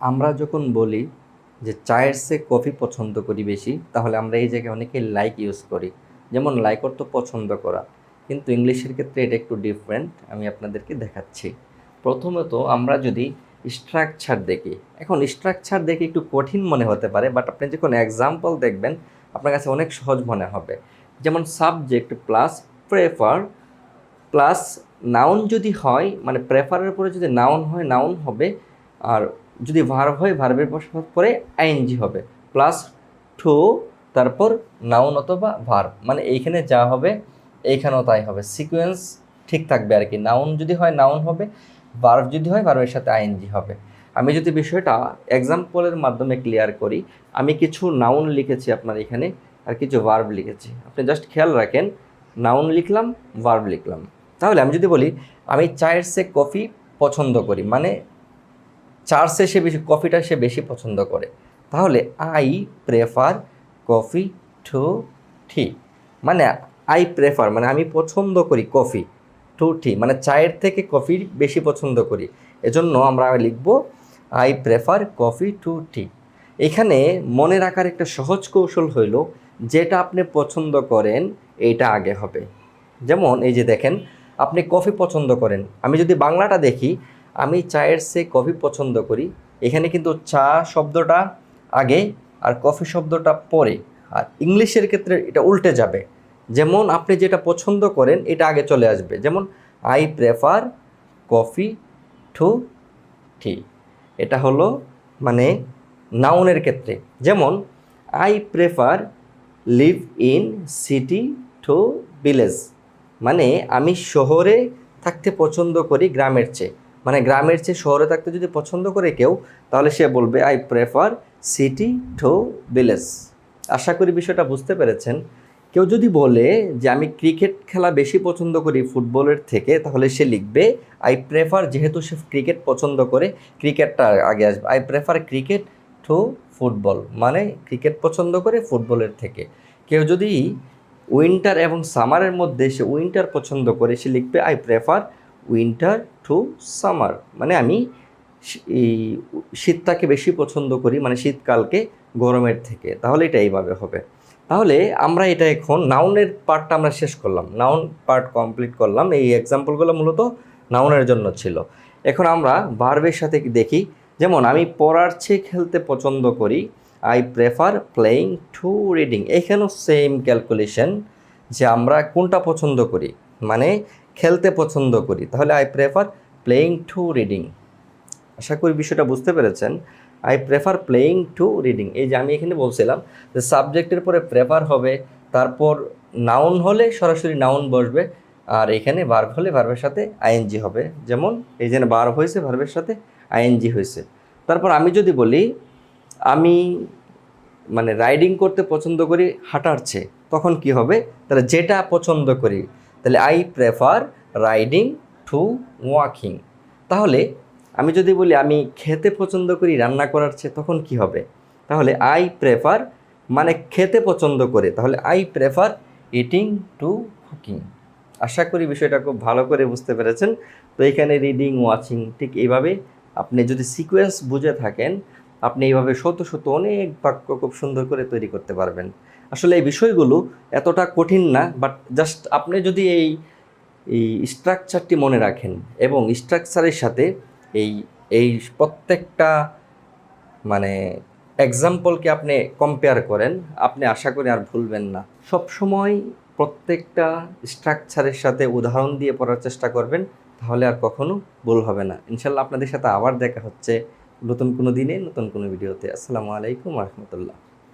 আমরা যখন বলি যে চায়ের চেয়ে কফি পছন্দ করি বেশি, তাহলে আমরা এই জায়গায় অনেকে লাইক ইউজ করি। যেমন লাইক অর্থ পছন্দ করা, কিন্তু ইংলিশের ক্ষেত্রে এটা একটু ডিফারেন্ট। আমি আপনাদেরকে দেখাচ্ছি। প্রথমত আমরা যদি স্ট্রাকচার দেখি, এখন স্ট্রাকচার দেখে একটু কঠিন মনে হতে পারে, বাট আপনি যখন এক্সাম্পল দেখবেন আপনার কাছে অনেক সহজ মনে হবে। যেমন subject plus prefer plus noun যদি হয়, মানে প্রেফারের পরে যদি নাউন হয় নাউন হবে, আর যদি ভার্ব হয় ভার্বের পরে আইএনজি হবে, প্লাস টু, তারপর নাউন অথবা ভার্ব, মানে এইখানে যা হবে এইখানেও তাই হবে, সিকোয়েন্স ঠিক থাকবে আর কি। নাউন যদি হয় নাউন হবে, ভার্ব যদি হয় ভার্বের সাথে আইএনজি হবে। আমি যদি বিষয়টা এক্সাম্পলের মাধ্যমে ক্লিয়ার করি, আমি কিছু নাউন লিখেছি আপনার এখানে, আর কিছু ভার্ব লিখেছি। আপনি জাস্ট খেয়াল রাখেন, নাউন লিখলাম, ভার্ব লিখলাম। তাহলে আমি যদি বলি আমি চায়ের চেয়ে কফি পছন্দ করি, মানে চার চেয়ে সে বেশি কফিটা সে বেশি পছন্দ করে, তাহলে আই প্রেফার কফি টু টি। মানে আই প্রেফার মানে আমি পছন্দ করি কফি টু টি, মানে চায়ের থেকে কফি বেশি পছন্দ করি। এজন্য আমরা লিখব আই প্রেফার কফি টু টি। এখানে মনে রাখার একটা সহজ কৌশল হইল, যেটা আপনি পছন্দ করেন এইটা আগে হবে। যেমন এই যে দেখেন, আপনি কফি পছন্দ করেন, আমি যদি বাংলাটা দেখি, আমি চায়ের চেয়ে কফি পছন্দ করি, এখানে কিন্তু চা শব্দটা আগে আর কফি শব্দটা পরে। আর ইংলিশের ক্ষেত্রে এটা উল্টে যাবে, যেমন আপনি যেটা পছন্দ করেন এটা আগে চলে আসবে। যেমন আই প্রেফার কফি টু টি, এটা হলো মানে নাউনের ক্ষেত্রে। যেমন I prefer live in city to village, মানে আমি শহরে থাকতে পছন্দ করি গ্রামের চেয়ে। মানে গ্রামের চেয়ে শহরে থাকতে যদি পছন্দ করে কেউ, তাহলে সে বলবে I prefer city to village. আশা করি বিষয়টা বুঝতে পেরেছেন। কেউ যদি বলে যে আমি ক্রিকেট খেলা বেশি পছন্দ করি ফুটবলের থেকে, তাহলে সে লিখবে আই প্রেফার, যেহেতু সে ক্রিকেট পছন্দ করে ক্রিকেটটা আগে আসবে, I prefer cricket two football, মানে ক্রিকেট পছন্দ করে ফুটবলের থেকে। কেউ যদি উইন্টার এবং সামারের মধ্যে সে উইন্টার পছন্দ করে, সে লিখবে I prefer winter two summer, মানে আমি এই শীতটাকে বেশি পছন্দ করি, মানে শীতকালকে গরমের থেকে। তাহলে এটা এইভাবে হবে। তাহলে আমরা এটা এখন নাউনের পার্টটা আমরা শেষ করলাম, নাউন পার্ট কমপ্লিট করলাম। এই এক্সাম্পলগুলো মূলত নাউনের জন্য ছিল। এখন আমরা ভার্বের সাথে দেখি। যেমন আমি পড়ার চেয়ে খেলতে পছন্দ করি, I prefer playing to reading. এখানেও সেম ক্যালকুলেশন, যে আমরা কোনটা পছন্দ করি, মানে খেলতে পছন্দ করি, তাহলে I prefer playing to reading. আশা করি বিষয়টা বুঝতে পেরেছেন। I prefer playing to reading, এই যে আমি এখানে বলছিলাম যে সাবজেক্টের পরে প্রেফার হবে, তারপর নাউন হলে সরাসরি নাউন বসবে, আর এখানে ভার্ব হলে ভার্বের সাথে আইএনজি হবে। যেমন এই যে ভার্ব হয়েছে, ভার্বের সাথে আইএনজি হয়েছে। তারপর আমি যদি বলি আমি মানে রাইডিং করতে পছন্দ করি হাঁটার চেয়ে, তখন কি হবে? তাহলে যেটা পছন্দ করি, তাহলে I prefer riding to walking. তাহলে আমি যদি বলি আমি খেতে পছন্দ করি রান্না করার চেয়ে, তখন কি হবে? তাহলে আই প্রেফার মানে খেতে পছন্দ করে, তাহলে I prefer eating to cooking. আশা করি বিষয়টা খুব ভালো করে বুঝতে পেরেছেন। তো এখানে রিডিং, ওয়াচিং, ঠিক এইভাবে আপনি যদি সিকোয়েন্স বুঝে থাকেন, আপনি এইভাবে শত শত অনেক বাক্য খুব সুন্দর করে তৈরি করতে পারবেন। আসলে এই বিষয়গুলো এতটা কঠিন না, বাট জাস্ট আপনি যদি এই এই স্ট্রাকচারটি মনে রাখেন এবং স্ট্রাকচারের সাথে এই এই প্রত্যেকটা মানে এক্সাম্পলকে আপনি কম্পেয়ার করেন, আপনি আশা করি আর ভুলবেন না। সবসময় প্রত্যেকটা স্ট্রাকচারের সাথে উদাহরণ দিয়ে পড়ার চেষ্টা করবেন, তাহলে আর কখনো ভুল হবে না। ইনশাল্লাহ আপনাদের সাথে আবার দেখা হচ্ছে নতুন কোনো দিনে, নতুন কোনো ভিডিওতে। আসসালামু আলাইকুম ওয়া রাহমাতুল্লাহ।